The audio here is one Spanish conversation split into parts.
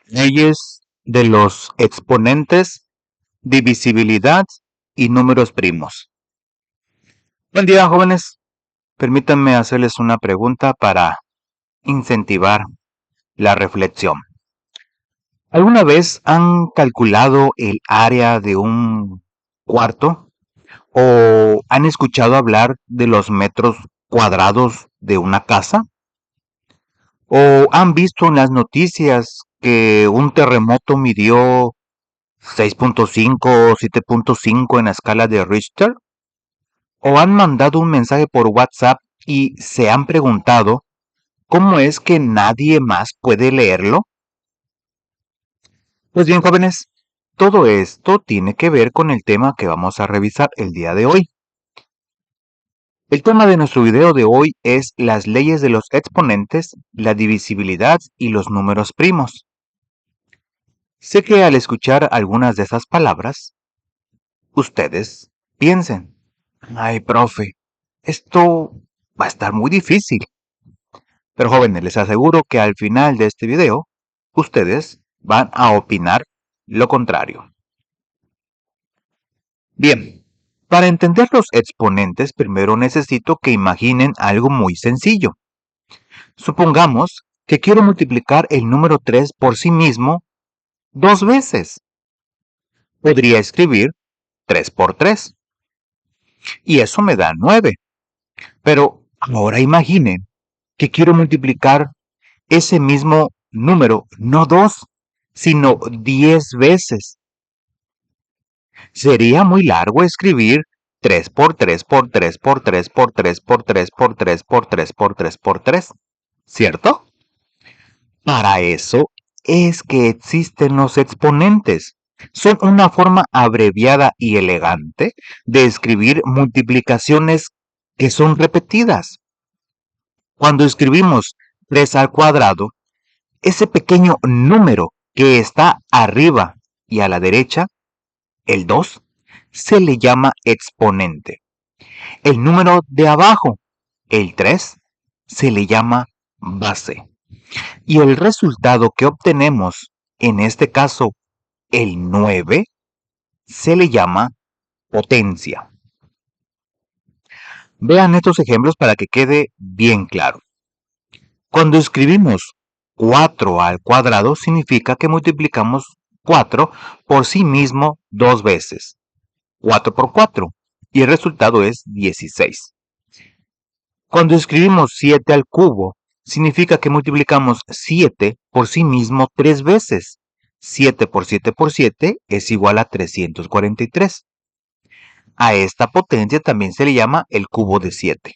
Leyes de los exponentes, divisibilidad y números primos. Buen día, jóvenes. Permítanme hacerles una pregunta para incentivar la reflexión. ¿Alguna vez han calculado el área de un cuarto o han escuchado hablar de los metros cuadrados de una casa? ¿O han visto en las noticias que un terremoto midió 6.5 o 7.5 en la escala de Richter? ¿O han mandado un mensaje por WhatsApp y se han preguntado cómo es que nadie más puede leerlo? Pues bien, jóvenes, todo esto tiene que ver con el tema que vamos a revisar el día de hoy. El tema de nuestro video de hoy es las leyes de los exponentes, la divisibilidad y los números primos. Sé que al escuchar algunas de esas palabras, ustedes piensen, ay, profe, esto va a estar muy difícil. Pero jóvenes, les aseguro que al final de este video, ustedes van a opinar lo contrario. Bien, para entender los exponentes, primero necesito que imaginen algo muy sencillo. Supongamos que quiero multiplicar el número 3 por sí mismo 2 veces. Podría escribir 3 por 3. Y eso me da 9. Pero ahora imaginen que quiero multiplicar ese mismo número, no 2, sino 10 veces. Sería muy largo escribir 3 por 3 por 3 por 3 por 3 por 3 por 3 por 3 por 3 por 3, ¿cierto? Para eso es que existen los exponentes. Son una forma abreviada y elegante de escribir multiplicaciones que son repetidas. Cuando escribimos 3 al cuadrado, ese pequeño número que está arriba y a la derecha, el 2, se le llama exponente. El número de abajo, el 3, se le llama base. Y el resultado que obtenemos, en este caso el 9, se le llama potencia. Vean estos ejemplos para que quede bien claro. Cuando escribimos 4 al cuadrado, significa que multiplicamos 4 por sí mismo 2 veces. 4 por 4. Y el resultado es 16. Cuando escribimos 7 al cubo, significa que multiplicamos 7 por sí mismo 3 veces. 7 por 7 por 7 es igual a 343. A esta potencia también se le llama el cubo de 7.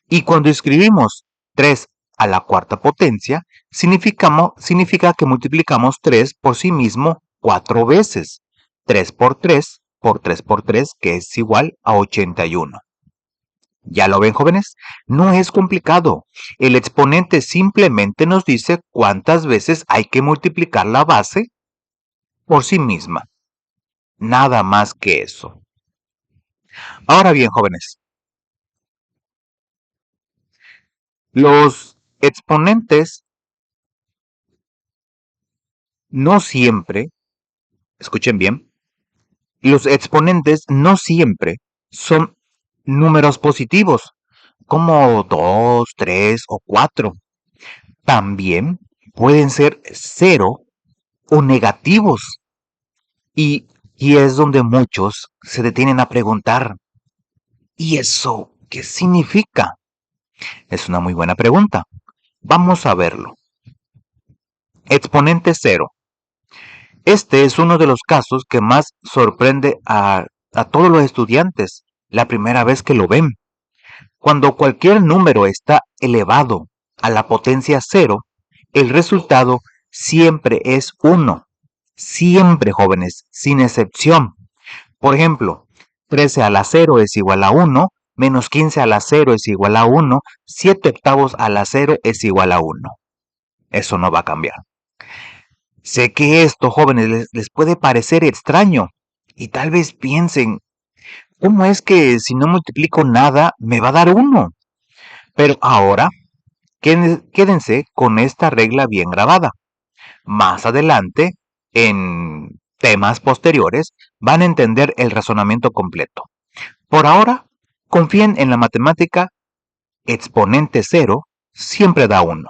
Y cuando escribimos 3 a la cuarta potencia, significa que multiplicamos 3 por sí mismo 4 veces. 3 por 3 por 3 por 3, que es igual a 81. ¿Ya lo ven, jóvenes? No es complicado. El exponente simplemente nos dice cuántas veces hay que multiplicar la base por sí misma. Nada más que eso. Ahora bien, jóvenes, los exponentes no siempre, escuchen bien, los exponentes no siempre son números positivos, como 2, 3 o 4. También pueden ser 0 o negativos. Y es donde muchos se detienen a preguntar, ¿y eso qué significa? Es una muy buena pregunta. Vamos a verlo. Exponente 0. Este es uno de los casos que más sorprende a todos los estudiantes la primera vez que lo ven. Cuando cualquier número está elevado a la potencia 0, el resultado siempre es 1. Siempre, jóvenes, sin excepción. Por ejemplo, 13 a la 0 es igual a 1, menos 15 a la 0 es igual a 1, 7 octavos a la 0 es igual a 1. Eso no va a cambiar. Sé que esto, jóvenes, les puede parecer extraño y tal vez piensen, ¿cómo es que si no multiplico nada me va a dar 1? Pero ahora, quédense con esta regla bien grabada. Más adelante, en temas posteriores, van a entender el razonamiento completo. Por ahora, confíen en la matemática. Exponente 0 siempre da 1.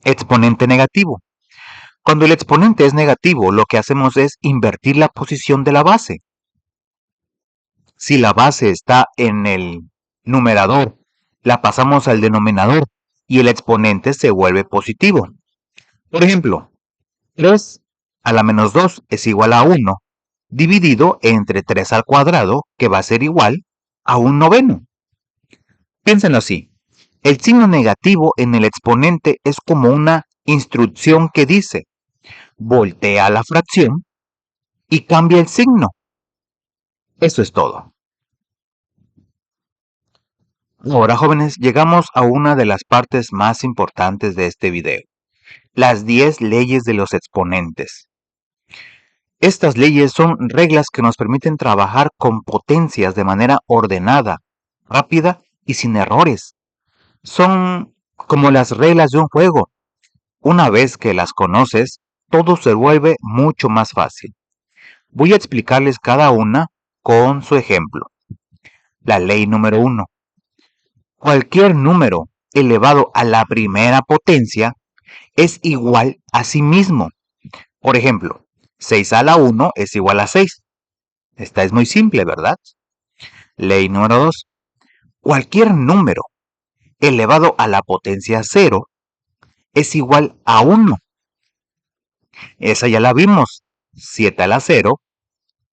Exponente negativo. Cuando el exponente es negativo, lo que hacemos es invertir la posición de la base. Si la base está en el numerador, la pasamos al denominador y el exponente se vuelve positivo. Por ejemplo, 3 a la menos 2 es igual a 1, dividido entre 3 al cuadrado, que va a ser igual a un noveno. Piénsenlo así. El signo negativo en el exponente es como una instrucción que dice, voltea la fracción y cambia el signo. Eso es todo. Ahora, jóvenes, llegamos a una de las partes más importantes de este video. Las 10 leyes de los exponentes. Estas leyes son reglas que nos permiten trabajar con potencias de manera ordenada, rápida y sin errores. Son como las reglas de un juego. Una vez que las conoces, todo se vuelve mucho más fácil. Voy a explicarles cada una con su ejemplo. La ley número 1. Cualquier número elevado a la primera potencia es igual a sí mismo. Por ejemplo, 6 a la 1 es igual a 6. Esta es muy simple, ¿verdad? Ley número 2. Cualquier número elevado a la potencia 0 es igual a 1. Esa ya la vimos. 7 a la 0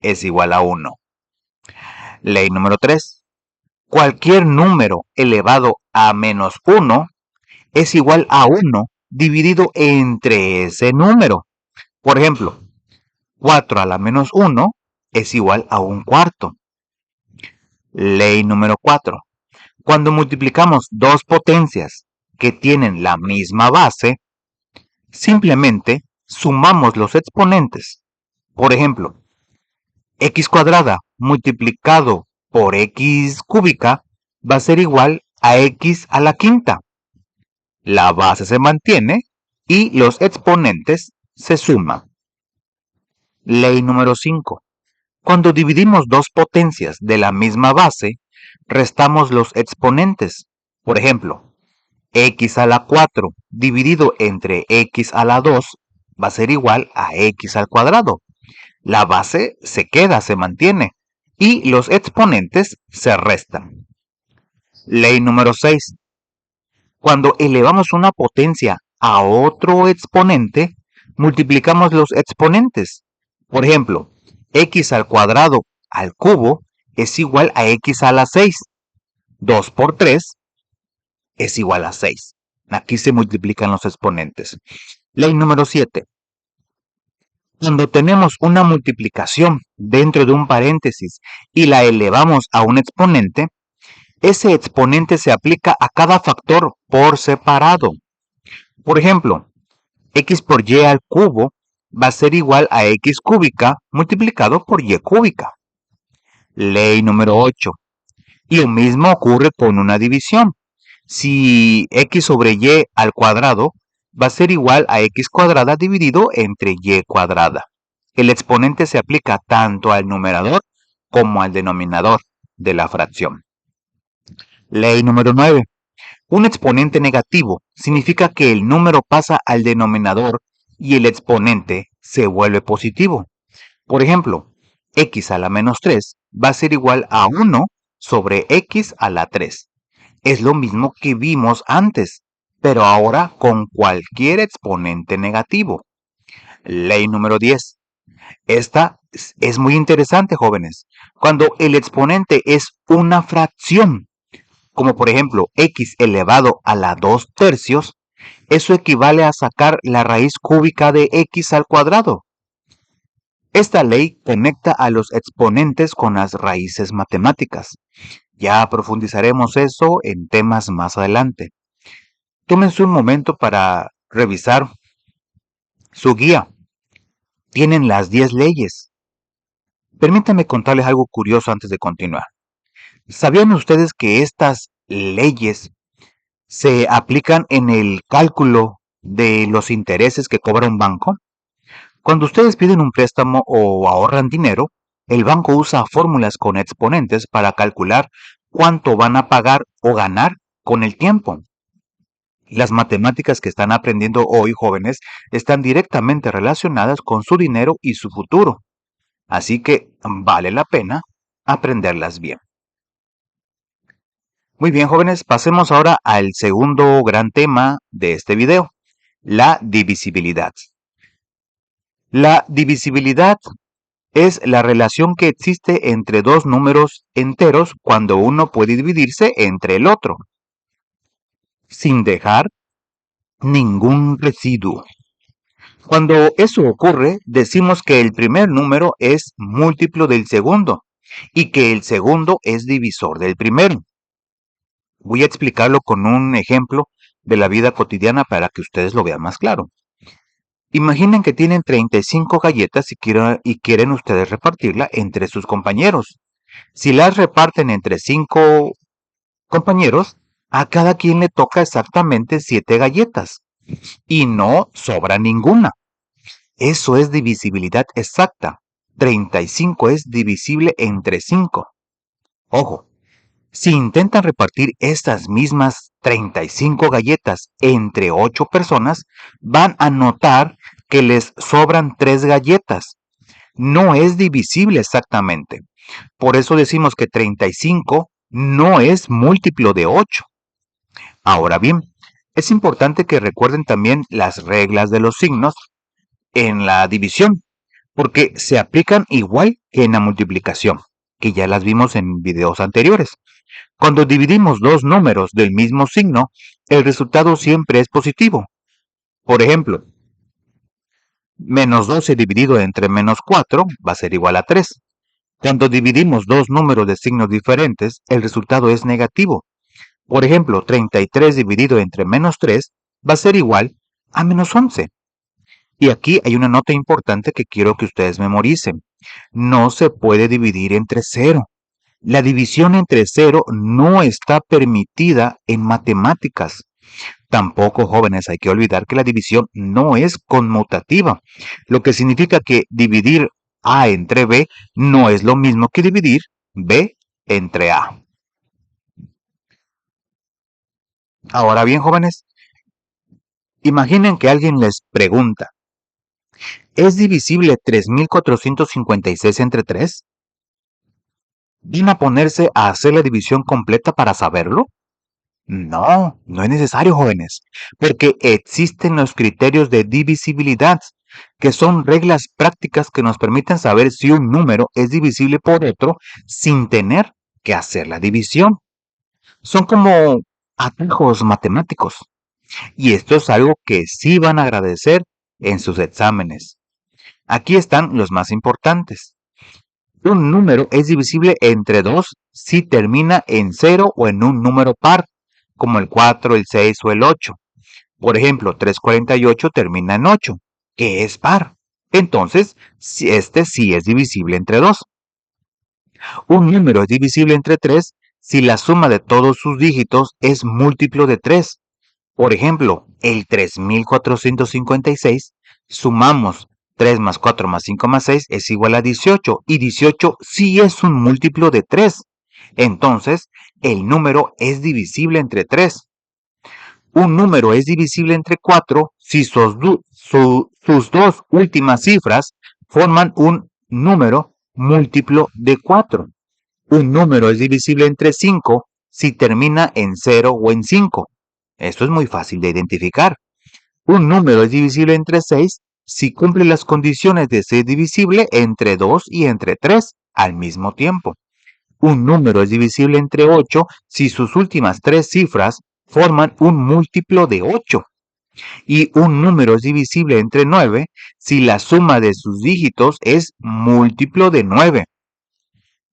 es igual a 1. Ley número 3. Cualquier número elevado a menos 1 es igual a 1 dividido entre ese número. Por ejemplo, 4 a la menos 1 es igual a un cuarto. Ley número 4. Cuando multiplicamos dos potencias que tienen la misma base, simplemente sumamos los exponentes. Por ejemplo, x cuadrada multiplicado por x cúbica va a ser igual a x a la quinta. La base se mantiene y los exponentes se suman. Ley número 5. Cuando dividimos dos potencias de la misma base, restamos los exponentes. Por ejemplo, x a la 4 dividido entre x a la 2 va a ser igual a x al cuadrado. La base se queda, se mantiene, y los exponentes se restan. Ley número 6. Cuando elevamos una potencia a otro exponente, multiplicamos los exponentes. Por ejemplo, x al cuadrado al cubo es igual a x a la 6. 2 por 3 es igual a 6. Aquí se multiplican los exponentes. Ley número 7. Cuando tenemos una multiplicación dentro de un paréntesis y la elevamos a un exponente, ese exponente se aplica a cada factor por separado. Por ejemplo, x por y al cubo va a ser igual a x cúbica multiplicado por y cúbica. Ley número 8. Y lo mismo ocurre con una división. Si x sobre y al cuadrado va a ser igual a x cuadrada dividido entre y cuadrada. El exponente se aplica tanto al numerador como al denominador de la fracción. Ley número 9. Un exponente negativo significa que el número pasa al denominador y el exponente se vuelve positivo. Por ejemplo, x a la menos 3 va a ser igual a 1 sobre x a la 3. Es lo mismo que vimos antes, pero ahora con cualquier exponente negativo. Ley número 10. Esta es muy interesante, jóvenes. Cuando el exponente es una fracción, como por ejemplo x elevado a la 2 tercios, eso equivale a sacar la raíz cúbica de x al cuadrado. Esta ley conecta a los exponentes con las raíces matemáticas. Ya profundizaremos eso en temas más adelante. Tómense un momento para revisar su guía. Tienen las 10 leyes. Permítanme contarles algo curioso antes de continuar. ¿Sabían ustedes que estas leyes se aplican en el cálculo de los intereses que cobra un banco? Cuando ustedes piden un préstamo o ahorran dinero, el banco usa fórmulas con exponentes para calcular cuánto van a pagar o ganar con el tiempo. Las matemáticas que están aprendiendo hoy, jóvenes, están directamente relacionadas con su dinero y su futuro. Así que vale la pena aprenderlas bien. Muy bien, jóvenes, pasemos ahora al segundo gran tema de este video, la divisibilidad. La divisibilidad es la relación que existe entre dos números enteros cuando uno puede dividirse entre el otro, sin dejar ningún residuo. Cuando eso ocurre, decimos que el primer número es múltiplo del segundo y que el segundo es divisor del primero. Voy a explicarlo con un ejemplo de la vida cotidiana para que ustedes lo vean más claro. Imaginen que tienen 35 galletas y quieren ustedes repartirla entre sus compañeros. Si las reparten entre 5 compañeros, a cada quien le toca exactamente 7 galletas y no sobra ninguna. Eso es divisibilidad exacta. 35 es divisible entre 5. Ojo, si intentan repartir estas mismas 35 galletas entre 8 personas, van a notar que les sobran 3 galletas. No es divisible exactamente. Por eso decimos que 35 no es múltiplo de 8. Ahora bien, es importante que recuerden también las reglas de los signos en la división, porque se aplican igual que en la multiplicación, que ya las vimos en videos anteriores. Cuando dividimos dos números del mismo signo, el resultado siempre es positivo. Por ejemplo, menos 12 dividido entre menos 4 va a ser igual a 3. Cuando dividimos dos números de signos diferentes, el resultado es negativo. Por ejemplo, 33 dividido entre menos 3 va a ser igual a menos 11. Y aquí hay una nota importante que quiero que ustedes memoricen. No se puede dividir entre 0. La división entre 0 no está permitida en matemáticas. Tampoco, jóvenes, hay que olvidar que la división no es conmutativa, lo que significa que dividir A entre B no es lo mismo que dividir B entre A. Ahora bien, jóvenes, imaginen que alguien les pregunta, ¿es divisible 3456 entre 3? ¿Van a ponerse a hacer la división completa para saberlo? No, no es necesario, jóvenes, porque existen los criterios de divisibilidad, que son reglas prácticas que nos permiten saber si un número es divisible por otro sin tener que hacer la división. Son como atajos matemáticos, y esto es algo que sí van a agradecer en sus exámenes. Aquí están los más importantes. Un número es divisible entre 2 si termina en 0 o en un número par, como el 4, el 6 o el 8. Por ejemplo, 348 termina en 8, que es par. Entonces, este sí es divisible entre 2. Un número es divisible entre 3 si la suma de todos sus dígitos es múltiplo de 3. Por ejemplo, el 3456, sumamos 3 más 4 más 5 más 6 es igual a 18, y 18 sí es un múltiplo de 3. Entonces, el número es divisible entre 3. Un número es divisible entre 4 si sus dos últimas cifras forman un número múltiplo de 4. Un número es divisible entre 5 si termina en 0 o en 5. Esto es muy fácil de identificar. Un número es divisible entre 6 si cumple las condiciones de ser divisible entre 2 y entre 3 al mismo tiempo. Un número es divisible entre 8 si sus últimas 3 cifras forman un múltiplo de 8. Y un número es divisible entre 9 si la suma de sus dígitos es múltiplo de 9.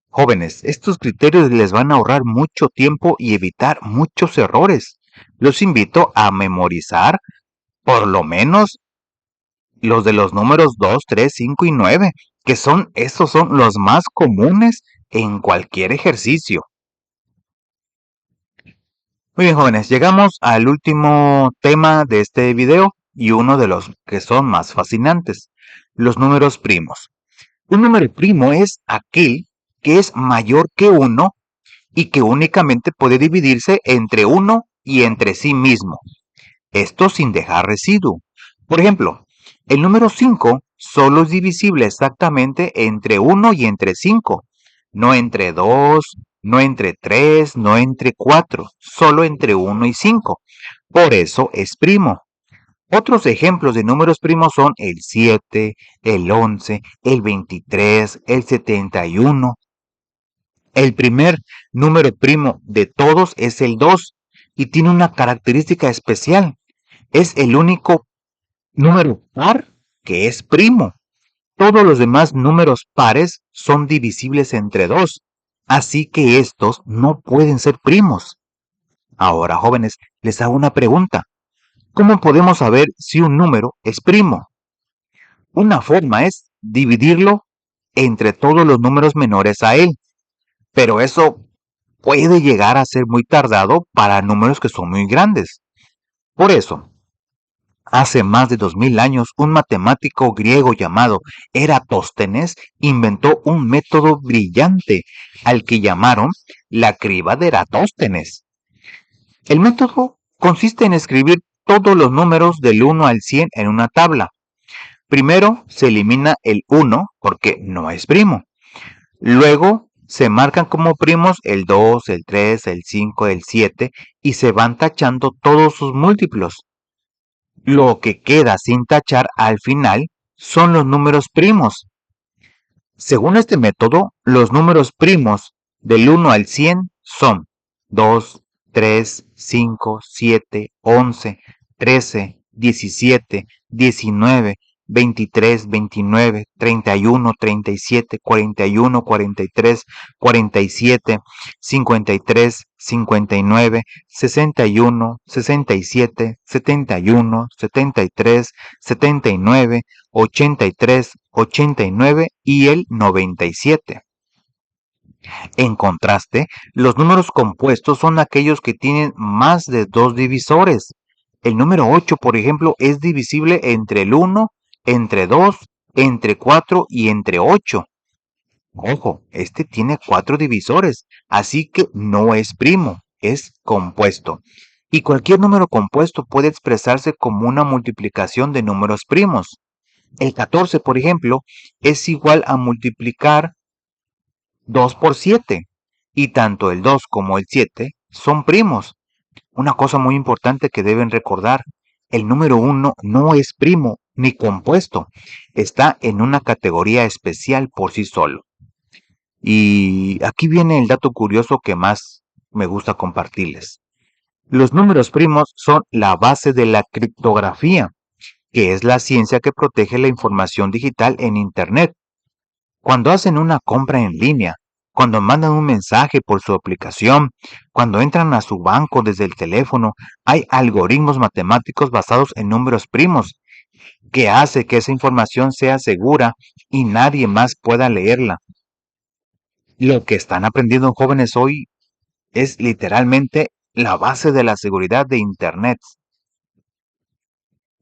Jóvenes, estos criterios les van a ahorrar mucho tiempo y evitar muchos errores. Los invito a memorizar por lo menos los de los números 2, 3, 5 y 9, que estos son los más comunes en cualquier ejercicio. Muy bien, jóvenes, llegamos al último tema de este video, y uno de los que son más fascinantes, los números primos. Un número primo es aquel que es mayor que 1 y que únicamente puede dividirse entre 1 y entre sí mismo. Esto sin dejar residuo. Por ejemplo, el número 5 solo es divisible exactamente entre 1 y entre 5, no entre 2, no entre 3, no entre 4, solo entre 1 y 5. Por eso es primo. Otros ejemplos de números primos son el 7, el 11, el 23, el 71. El primer número primo de todos es el 2 y tiene una característica especial. Es el único número par que es primo. Todos los demás números pares son divisibles entre 2, así que estos no pueden ser primos. Ahora, jóvenes, les hago una pregunta. ¿Cómo podemos saber si un número es primo? Una forma es dividirlo entre todos los números menores a él, pero eso puede llegar a ser muy tardado para números que son muy grandes. Por eso, hace más de 2000 años, un matemático griego llamado Eratóstenes inventó un método brillante al que llamaron la criba de Eratóstenes. El método consiste en escribir todos los números del 1 al 100 en una tabla. Primero se elimina el 1 porque no es primo. Luego se marcan como primos el 2, el 3, el 5, el 7 y se van tachando todos sus múltiplos. Lo que queda sin tachar al final son los números primos. Según este método, los números primos del 1 al 100 son 2, 3, 5, 7, 11, 13, 17, 19, 23, 29, 31, 37, 41, 43, 47, 53, 59, 61, 67, 71, 73, 79, 83, 89 y el 97. En contraste, los números compuestos son aquellos que tienen más de dos divisores. El número 8, por ejemplo, es divisible entre el 1, entre 2, entre 4 y entre 8. Ojo, este tiene 4 divisores, así que no es primo, es compuesto. Y cualquier número compuesto puede expresarse como una multiplicación de números primos. El 14, por ejemplo, es igual a multiplicar 2 por 7. Y tanto el 2 como el 7 son primos. Una cosa muy importante que deben recordar, el número 1 no es primo ni compuesto. Está en una categoría especial por sí solo. Y aquí viene el dato curioso que más me gusta compartirles. Los números primos son la base de la criptografía, que es la ciencia que protege la información digital en Internet. Cuando hacen una compra en línea, cuando mandan un mensaje por su aplicación, cuando entran a su banco desde el teléfono, hay algoritmos matemáticos basados en números primos que hace que esa información sea segura y nadie más pueda leerla. Lo que están aprendiendo jóvenes hoy es literalmente la base de la seguridad de Internet.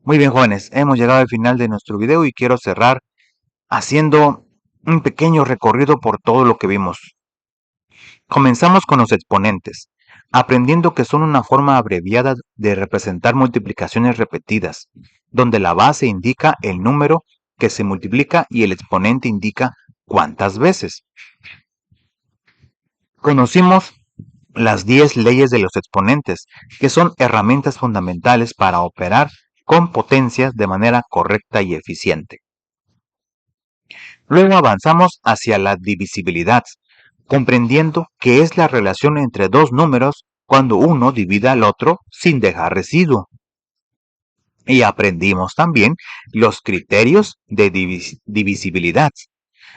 Muy bien, jóvenes, hemos llegado al final de nuestro video y quiero cerrar haciendo un pequeño recorrido por todo lo que vimos. Comenzamos con los exponentes, aprendiendo que son una forma abreviada de representar multiplicaciones repetidas, donde la base indica el número que se multiplica y el exponente indica cuántas veces. Conocimos las 10 leyes de los exponentes, que son herramientas fundamentales para operar con potencias de manera correcta y eficiente. Luego avanzamos hacia la divisibilidad, comprendiendo que es la relación entre dos números cuando uno divide al otro sin dejar residuo. Y aprendimos también los criterios de divisibilidad,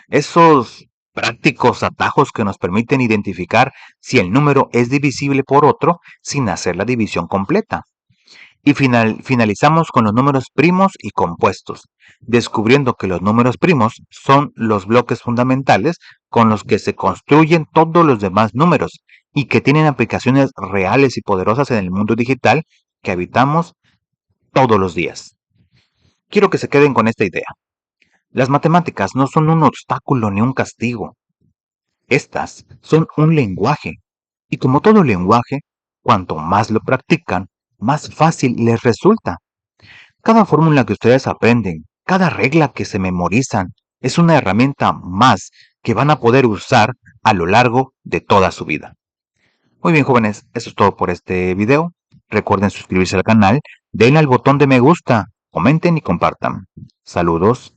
esos prácticos atajos que nos permiten identificar si el número es divisible por otro sin hacer la división completa. Y finalizamos con los números primos y compuestos, descubriendo que los números primos son los bloques fundamentales con los que se construyen todos los demás números y que tienen aplicaciones reales y poderosas en el mundo digital que habitamos todos los días. Quiero que se queden con esta idea. Las matemáticas no son un obstáculo ni un castigo. Estas son un lenguaje. Y como todo lenguaje, cuanto más lo practican, más fácil les resulta. Cada fórmula que ustedes aprenden, cada regla que se memorizan, es una herramienta más que van a poder usar a lo largo de toda su vida. Muy bien, jóvenes, eso es todo por este video. Recuerden suscribirse al canal, denle al botón de me gusta, comenten y compartan. Saludos.